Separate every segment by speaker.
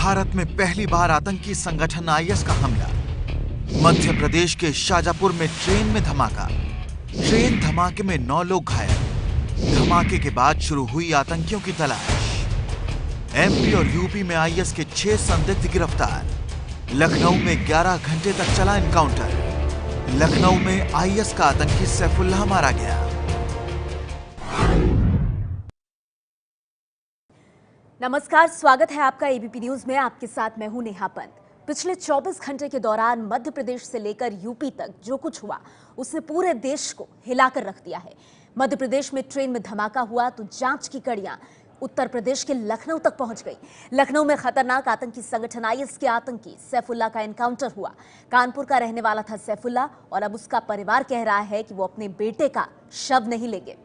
Speaker 1: भारत में पहली बार आतंकी संगठन आईएस का हमला। मध्य प्रदेश के शाजापुर में ट्रेन में धमाका। ट्रेन धमाके में 9 लोग घायल। धमाके के बाद शुरू हुई आतंकियों की तलाश। एमपी और यूपी में आईएस के 6 संदिग्ध गिरफ्तार। लखनऊ में 11 घंटे तक चला एनकाउंटर। लखनऊ में आईएस का आतंकी सैफुल्लाह मारा गया।
Speaker 2: नमस्कार, स्वागत है आपका एबीपी न्यूज में। आपके साथ मैं हूं नेहा पंत। पिछले 24 घंटे के दौरान मध्य प्रदेश से लेकर यूपी तक जो कुछ हुआ उसने पूरे देश को हिलाकर रख दिया है। मध्य प्रदेश में ट्रेन में धमाका हुआ तो जांच की कड़ियां उत्तर प्रदेश के लखनऊ तक पहुंच गई। लखनऊ में खतरनाक आतंकी संगठन आईएस के आतंकी सैफुल्लाह का एनकाउंटर हुआ। कानपुर का रहने वाला था सैफुल्लाह और अब उसका परिवार कह रहा है कि वो अपने बेटे का शव नहीं लेंगे।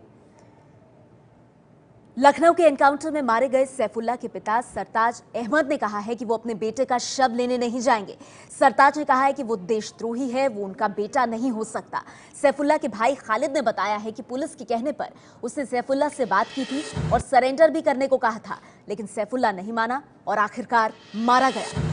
Speaker 2: लखनऊ के एनकाउंटर में मारे गए सैफुल्लाह के पिता सरताज अहमद ने कहा है कि वो अपने बेटे का शव लेने नहीं जाएंगे। सरताज ने कहा है कि वो देशद्रोही है, वो उनका बेटा नहीं हो सकता। सैफुल्लाह के भाई खालिद ने बताया है कि पुलिस के कहने पर उसने सैफुल्लाह से बात की थी और सरेंडर भी करने को कहा था, लेकिन सैफुल्लाह नहीं माना और आखिरकार मारा गया।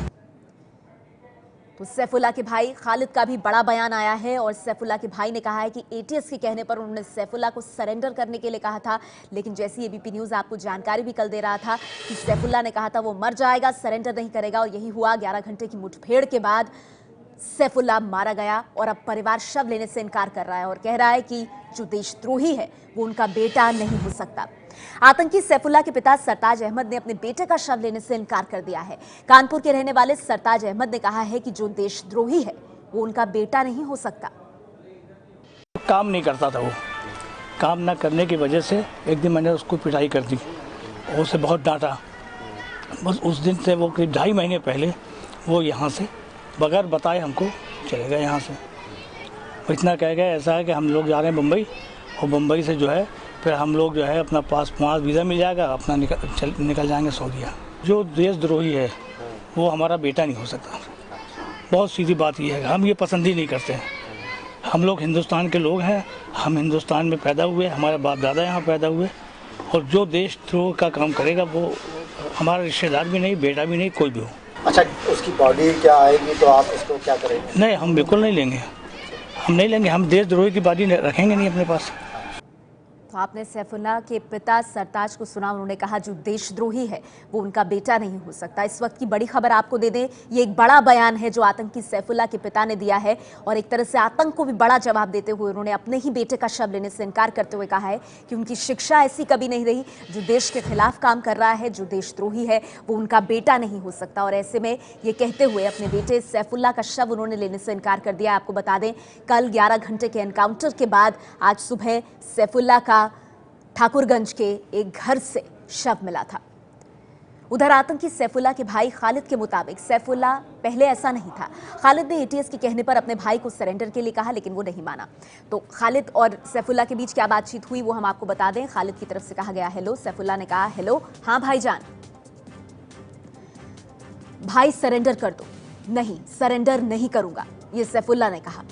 Speaker 2: तो सैफुल्लाह के भाई खालिद का भी बड़ा बयान आया है और सैफुल्लाह के भाई ने कहा है कि एटीएस के कहने पर उन्होंने सैफुल्लाह को सरेंडर करने के लिए कहा था, लेकिन जैसी एबीपी न्यूज आपको जानकारी भी कल दे रहा था कि सैफुल्लाह ने कहा था वो मर जाएगा, सरेंडर नहीं करेगा, और यही हुआ। 11 घंटे की मुठभेड़ के बाद सैफुल्लाह मारा गया और अब परिवार शव लेने से इनकार कर रहा है और कह रहा है कि जो देशद्रोही है वो उनका बेटा नहीं हो सकता। आतंकी सैफुल्लाह के पिता सरताज अहमद ने अपने बेटे का शव लेने से इनकार कर दिया है। कानपुर के रहने वाले सरताज अहमद ने कहा है कि जो देशद्रोही है वो उनका बेटा नहीं हो सकता।
Speaker 3: काम नहीं करता था, वो काम ना करने की वजह से एक दिन मैंने उसको पिटाई कर दी और उसे बहुत डांटा। बस उस दिन से वो करीब 2.5 महीने पहले वो यहाँ से बगैर बताए हमको चले गए यहाँ से। वो इतना कह गए ऐसा है कि हम लोग जा रहे हैं मुंबई और मुंबई से जो है फिर हम लोग जो है अपना पासपोर्ट वीज़ा मिल जाएगा, अपना निकल जाएंगे सऊदीया। जो देशद्रोही है वो हमारा बेटा नहीं हो सकता। बहुत सीधी बात ये है, हम ये पसंद ही नहीं करते हैं। हम लोग हिंदुस्तान के लोग हैं, हम हिंदुस्तान में पैदा हुए, हमारे बाप दादा यहाँ पैदा हुए, और जो देशद्रोह का काम करेगा वो हमारा रिश्तेदार भी नहीं, बेटा भी नहीं, कोई भी हो।
Speaker 4: अच्छा, उसकी बॉडी क्या आएगी तो आप उसको क्या करेंगे?
Speaker 3: नहीं, हम बिल्कुल नहीं लेंगे, हम नहीं लेंगे। हम देशद्रोही की बॉडी रखेंगे नहीं अपने पास।
Speaker 2: तो आपने सैफुल्लाह के पिता सरताज को सुना, उन्होंने कहा जो देशद्रोही है वो उनका बेटा नहीं हो सकता। इस वक्त की बड़ी खबर आपको दे दें, ये एक बड़ा बयान है जो आतंकी सैफुल्लाह के पिता ने दिया है और एक तरह से आतंक को भी बड़ा जवाब देते हुए उन्होंने अपने ही बेटे का शव लेने से इनकार करते हुए कहा है कि उनकी शिक्षा ऐसी कभी नहीं रही। जो देश के खिलाफ काम कर रहा है, जो देशद्रोही है, वो उनका बेटा नहीं हो सकता। और ऐसे में ये कहते हुए अपने बेटे सैफुल्लाह का शव उन्होंने लेने से इनकार कर दिया। आपको बता दें, कल 11 घंटे के एनकाउंटर के बाद आज सुबह सैफुल्लाह का ठाकुरगंज के एक घर से शव मिला था। उधर आतंकी सैफुल्लाह के भाई खालिद के मुताबिक सैफुल्लाह पहले ऐसा नहीं था। खालिद ने एटीएस के कहने पर अपने भाई को सरेंडर के लिए कहा, लेकिन वो नहीं माना। तो खालिद और सैफुल्लाह के बीच क्या बातचीत हुई वो हम आपको बता दें। खालिद की तरफ से कहा गया हेलो, सैफुल्लाह ने कहा हेलो, हाँ भाईजान। भाई सरेंडर कर दो। नहीं, सरेंडर नहीं करूंगा, ये सैफुल्लाह ने कहा।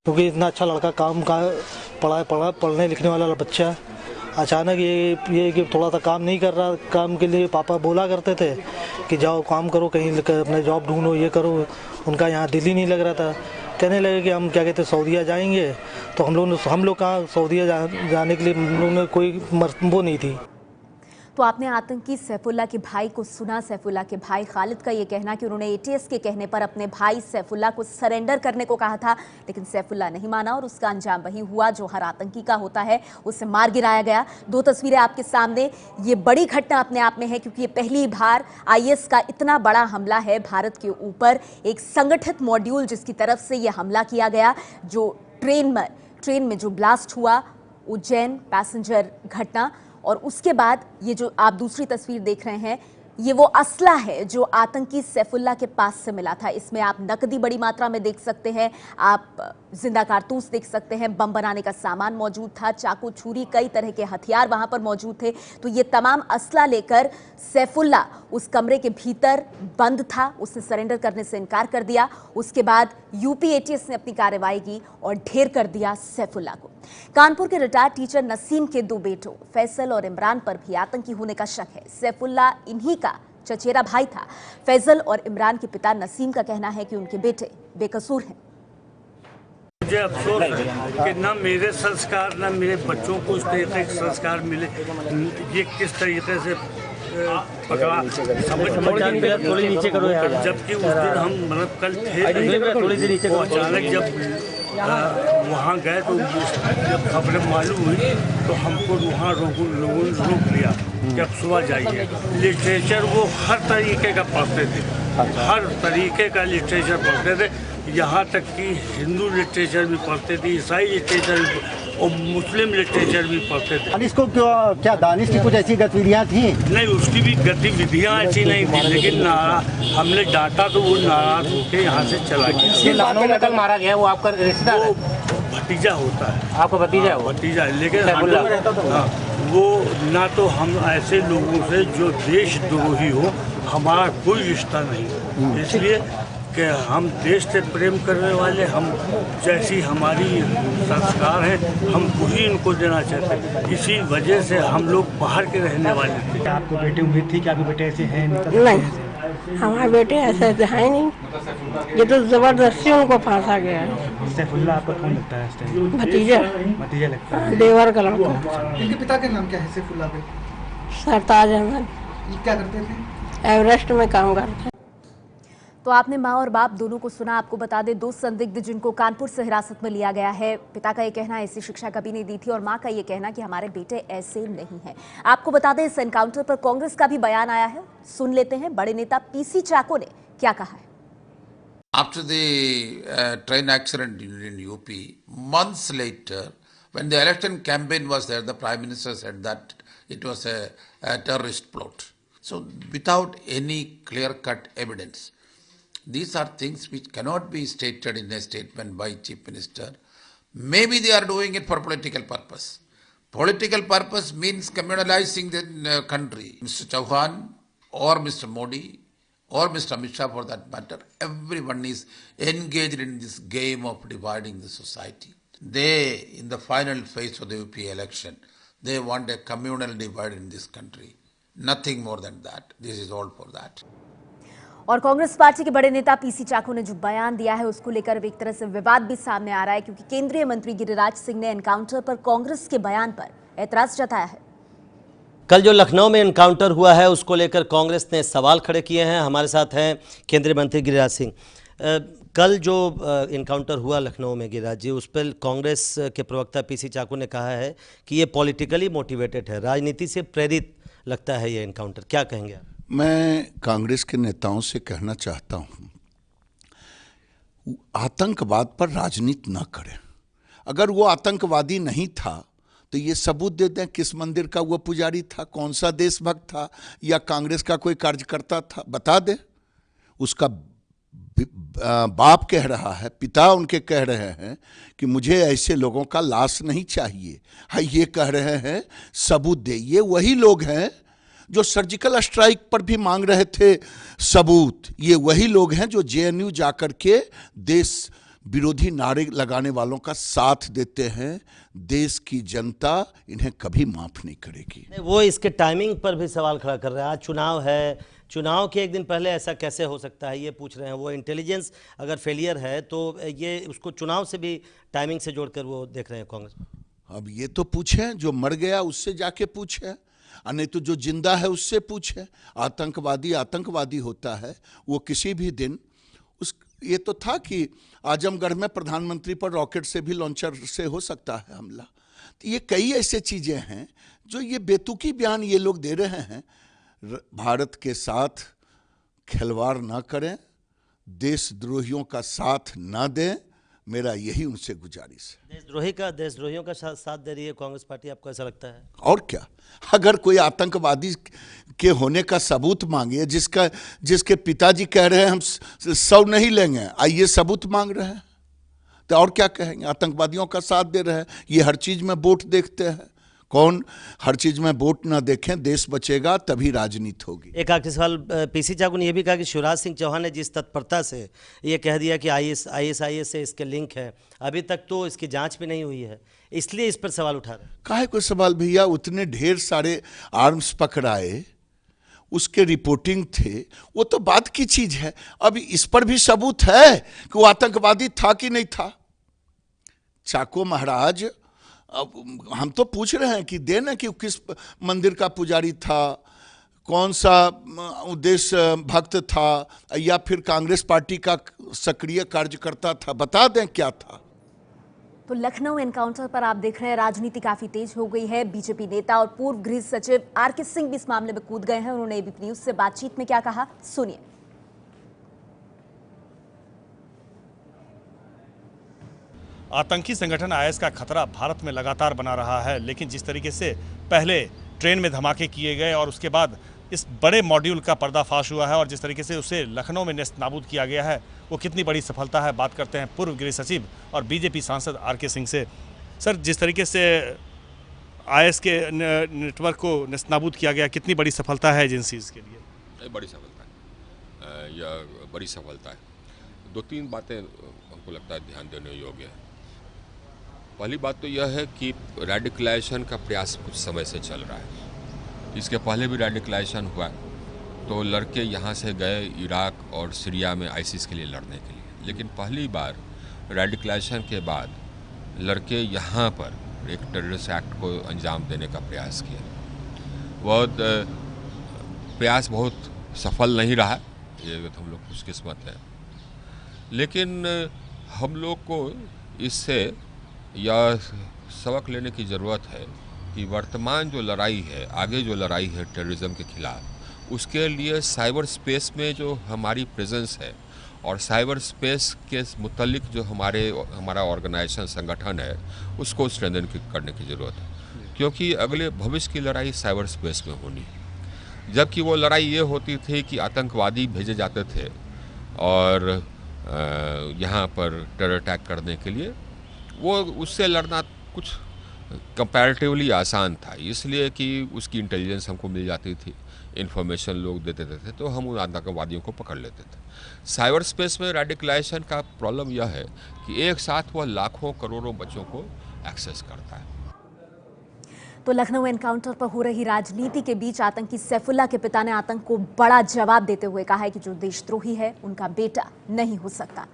Speaker 4: क्योंकि इतना अच्छा लड़का, काम का पढ़ने लिखने वाला बच्चा, अचानक ये कि थोड़ा सा काम नहीं कर रहा। काम के लिए पापा बोला करते थे कि जाओ काम करो, कहीं अपने जॉब ढूंढो, ये करो। उनका यहाँ दिल ही नहीं लग रहा था। कहने लगे कि हम क्या कहते हैं सऊदीया जाएंगे। तो हम लोग कहाँ सऊदीया जाने के लिए हम लोगों ने कोई वो नहीं थी।
Speaker 2: तो आपने आतंकी सैफुल्लाह के भाई को सुना। सैफुल्लाह के भाई खालिद का ये कहना कि उन्होंने एटीएस के कहने पर अपने भाई सैफुल्लाह को सरेंडर करने को कहा था, लेकिन सैफुल्लाह नहीं माना और उसका अंजाम वही हुआ जो हर आतंकी का होता है, उसे मार गिराया गया। 2 तस्वीरें आपके सामने। ये बड़ी घटना अपने आप में है क्योंकि ये पहली बार आईएस का इतना बड़ा हमला है भारत के ऊपर। एक संगठित मॉड्यूल जिसकी तरफ से ये हमला किया गया, जो ट्रेन में जो ब्लास्ट हुआ, उज्जैन पैसेंजर घटना, और उसके बाद ये जो आप दूसरी तस्वीर देख रहे हैं ये वो असला है जो आतंकी सैफुल्ला के पास से मिला था। इसमें आप नकदी बड़ी मात्रा में देख सकते हैं, आप जिंदा कारतूस देख सकते हैं, बम बनाने का सामान मौजूद था, चाकू छुरी कई तरह के हथियार वहां पर मौजूद थे। तो ये तमाम असला लेकर सैफुल्ला उस कमरे के भीतर बंद था। उसने सरेंडर करने से इनकार कर दिया। उसके बाद यूपी एटीएस ने अपनी कार्रवाई की और ढेर कर दिया सैफुल्ला को। कानपुर के रिटायर्ड टीचर नसीम के दो बेटों फैसल और इमरान पर भी आतंकी होने का शक है। सैफुल्ला इन्हीं का चचेरा भाई था। फैसल और इमरान के पिता नसीम का कहना है कि उनके बेटे बेकसूर हैं।
Speaker 5: मुझे अफसोस है कि ना मेरे संस्कार ना मेरे बच्चों को उस तरीके के संस्कार मिले। ये किस तरीके से पकड़ा समझ
Speaker 6: थोड़ी नीचे करो यार।
Speaker 5: जबकि उस दिन हम मतलब कल थे
Speaker 6: थोड़ी सी नीचे
Speaker 5: तो अचानक जब वहाँ गए तो जब खबरें मालूम हुई तो हमको वहाँ लोगों ने रोक लिया कि अब सुबह जाइए। लिटरेचर वो हर तरीके का पढ़ते थे, हर तरीके का लिटरेचर पढ़ते थे, यहाँ तक कि हिंदू लिटरेचर भी पढ़ते थे, ईसाई लिटरेचर भी और मुस्लिम लिटरेचर भी पढ़ते थे।
Speaker 6: दानिश को क्या दानिश की कुछ ऐसी गतिविधियाँ थी?
Speaker 5: नहीं, उसकी भी गतिविधियाँ ऐसी नहीं थी, लेकिन हमने डांटा तो वो नाराज होकर यहाँ से चला गया।
Speaker 6: लानों में कल मारा गया वो आपका रिश्तेदार है?
Speaker 5: भतीजा होता है।
Speaker 6: आपका भतीजा है?
Speaker 5: भतीजा है, लेकिन वो ना तो हम ऐसे लोगों से जो देशद्रोही हो हमारा कोई रिश्ता नहीं। इसलिए कि हम देश से प्रेम करने वाले, हम जैसी हमारी संस्कार है हम वही इनको देना चाहते हैं। इसी वजह से हम लोग बाहर के रहने वाले थे।
Speaker 6: आपको बेटे उम्मीद थी कि आपके बेटे ऐसे हैं?
Speaker 7: नहीं, हमारे बेटे ऐसे है नहीं। ये तो जबरदस्ती उनको फांसा गया है।
Speaker 6: सैफुल्ला आपका कौन लगता है इस टाइम?
Speaker 7: भतीजा
Speaker 6: भतीजा लगता है।
Speaker 7: देवर का लड़का।
Speaker 8: इनके पिता का नाम क्या है सैफुल्ला के?
Speaker 7: सरताज अहमद।
Speaker 8: ये क्या करते थे?
Speaker 7: एवरेस्ट में काम करते हैं।
Speaker 2: तो आपने मां और बाप दोनों को सुना। आपको बता दें, दो संदिग्ध जिनको कानपुर से हिरासत में लिया गया है, पिता का ये कहना ऐसी शिक्षा कभी नहीं दी थी और मां का ये कहना कि हमारे बेटे ऐसे नहीं हैं। आपको बता दें, इस एनकाउंटर पर कांग्रेस का भी बयान आया है। सुन लेते हैं बड़े नेता पीसी चाको ने क्या कहा है।
Speaker 9: After the train accident in UP, months later, when the election campaign was there, the Prime Minister said that it was a terrorist plot. So, without any clear-cut evidence, these are things which cannot be stated in a statement by Chief Minister. Maybe they are doing it for political purpose. Political purpose means communalizing the country. Mr. Chauhan or Mr. Modi or Mr. Amit Shah for that matter, everyone is engaged in this game of dividing the society. They, in the final phase of the UP election, they want a communal divide in this country. Nothing more than that. This is all for that.
Speaker 2: और Congress party के बड़े नेता PC चाको ने जो बयान दिया है उसको लेकर अब एक तरह से विवाद भी सामने आ रहा है, क्योंकि केंद्रीय मंत्री गिरिराज सिंह ने एनकाउंटर पर कांग्रेस के बयान पर ऐतराज जताया है।
Speaker 10: कल जो लखनऊ में एनकाउंटर हुआ है उसको लेकर कांग्रेस ने सवाल खड़े किए हैं। हमारे साथ हैं केंद्रीय मंत्री गिरिराज सिंह। कल जो एनकाउंटर हुआ लखनऊ में गिरिराज जी, उस पर कांग्रेस के प्रवक्ता पीसी चाको ने कहा है कि ये पॉलिटिकली मोटिवेटेड है, राजनीति से प्रेरित लगता है ये एनकाउंटर। क्या कहेंगे आप?
Speaker 11: मैं कांग्रेस के नेताओं से कहना चाहता हूं, आतंकवाद पर राजनीति न करें। अगर वो आतंकवादी नहीं था तो ये सबूत दे दें किस मंदिर का वो पुजारी था, कौन सा देशभक्त था, या कांग्रेस का कोई कार्यकर्ता था, बता दे। उसका बाप कह रहा है, पिता उनके कह रहे हैं कि मुझे ऐसे लोगों का लाश नहीं चाहिए। हाँ, ये कह रहे हैं सबूत दे। ये वही लोग हैं जो सर्जिकल स्ट्राइक पर भी मांग रहे थे सबूत। ये वही लोग हैं जो जेएनयू जाकर के देश विरोधी नारे लगाने वालों का साथ देते हैं। देश की जनता इन्हें कभी माफ नहीं करेगी।
Speaker 10: वो इसके टाइमिंग पर भी सवाल खड़ा कर रहे हैं। आज चुनाव है, चुनाव के एक दिन पहले ऐसा कैसे हो सकता है, ये पूछ रहे हैं। वो इंटेलिजेंस अगर फेलियर है तो ये उसको चुनाव से भी टाइमिंग से जोड़कर वो देख रहे हैं कांग्रेस।
Speaker 11: अब ये तो पूछें, जो मर गया उससे जाके पूछें, और नहीं तो जो जिंदा है उससे पूछें। आतंकवादी आतंकवादी होता है, वो किसी भी दिन ये तो था कि आजमगढ़ में प्रधानमंत्री पर रॉकेट से भी लॉन्चर से हो सकता है हमला। तो ये कई ऐसे चीज़ें हैं जो ये बेतुकी बयान ये लोग दे रहे हैं। भारत के साथ खिलवाड़ ना करें, देशद्रोहियों का साथ ना दें। मेरा यही उनसे गुजारिश है।
Speaker 10: देशद्रोहियों का साथ दे रही है कांग्रेस पार्टी, आपको ऐसा लगता है?
Speaker 11: और क्या, अगर कोई आतंकवादी के होने का सबूत मांगे, जिसके पिताजी कह रहे हैं हम 100 नहीं लेंगे, आइए सबूत मांग रहे हैं, तो और क्या कहेंगे? आतंकवादियों का साथ दे रहे हैं। ये हर चीज में वोट देखते हैं। कौन हर चीज में वोट ना देखें? देश बचेगा तभी राजनीति होगी।
Speaker 10: एक आखिरी सवाल, पीसी चाकू ने यह भी कहा कि शिवराज सिंह चौहान ने जिस तत्परता से ये कह दिया कि आईएसआईएस से इसके लिंक है, अभी तक तो इसकी जांच भी नहीं हुई है, इसलिए इस पर सवाल उठा रहे हैं।
Speaker 11: काहे कोई सवाल भैया? उतने ढेर सारे आर्म्स पकड़ाए, उसके रिपोर्टिंग थे, वो तो बात की चीज है। अभी इस पर भी सबूत है कि वो आतंकवादी था कि नहीं था। चाको महाराज, अब हम तो पूछ रहे हैं कि देना कि किस मंदिर का पुजारी था, कौन सा उद्देश्य भक्त था, या फिर कांग्रेस पार्टी का सक्रिय कार्यकर्ता था, बता दें क्या था।
Speaker 2: तो लखनऊ एनकाउंटर पर आप देख रहे हैं राजनीति काफी तेज हो गई है। बीजेपी नेता और पूर्व गृह सचिव आरके सिंह भी इस मामले में कूद गए हैं। उन्होंने एबीपी न्यूज से बातचीत में क्या कहा, सुनिए।
Speaker 12: आतंकी संगठन आईएस का खतरा भारत में लगातार बना रहा है, लेकिन जिस तरीके से पहले ट्रेन में धमाके किए गए और उसके बाद इस बड़े मॉड्यूल का पर्दाफाश हुआ है और जिस तरीके से उसे लखनऊ में नेस्त नाबूद किया गया है, वो कितनी बड़ी सफलता है। बात करते हैं पूर्व गृह सचिव और बीजेपी सांसद आरके सिंह से। सर, जिस तरीके से आईएस के नेटवर्क को नेस्त नाबूद किया गया, कितनी बड़ी सफलता है एजेंसीज के लिए?
Speaker 13: बड़ी सफलता है, यह बड़ी सफलता है। 2-3 बातें हमको लगता है ध्यान देने योग्य है। पहली बात तो यह है कि रेडिकलाइजेशन का प्रयास कुछ समय से चल रहा है। इसके पहले भी रेडिकलाइजेशन हुआ, तो लड़के यहाँ से गए इराक और सीरिया में आईसिस के लिए लड़ने के लिए, लेकिन पहली बार रेडिकलाइजेशन के बाद लड़के यहाँ पर एक टेररिस्ट एक्ट को अंजाम देने का प्रयास किया। वह प्रयास बहुत सफल नहीं रहा, ये हम लोग खुशकिस्मत हैं, लेकिन हम लोग को इससे यह सबक लेने की ज़रूरत है कि वर्तमान जो लड़ाई है, आगे जो लड़ाई है टेररिज्म के खिलाफ, उसके लिए साइबर स्पेस में जो हमारी प्रेजेंस है और साइबर स्पेस के मुतल्लिक जो हमारा ऑर्गेनाइजेशन संगठन है, उसको स्ट्रेंथन करने की ज़रूरत है, क्योंकि अगले भविष्य की लड़ाई साइबर स्पेस में होनी है। जबकि वो लड़ाई ये होती थी कि आतंकवादी भेजे जाते थे और यहाँ पर टेरर अटैक करने के लिए, वो उससे लड़ना कुछ कंपैरेटिवली आसान था, इसलिए कि उसकी इंटेलिजेंस हमको मिल जाती थी, इन्फॉर्मेशन लोग देते थे, तो हम उन आतंकवादियों को पकड़ लेते थे। साइबर स्पेस में रेडिकलाइजेशन का प्रॉब्लम यह है कि एक साथ वह लाखों करोड़ों बच्चों को एक्सेस करता है।
Speaker 2: तो लखनऊ एनकाउंटर पर हो रही राजनीति के बीच आतंकी सैफुल्लाह के पिता ने आतंक को बड़ा जवाब देते हुए कहा है कि जो देशद्रोही है उनका बेटा नहीं हो सकता।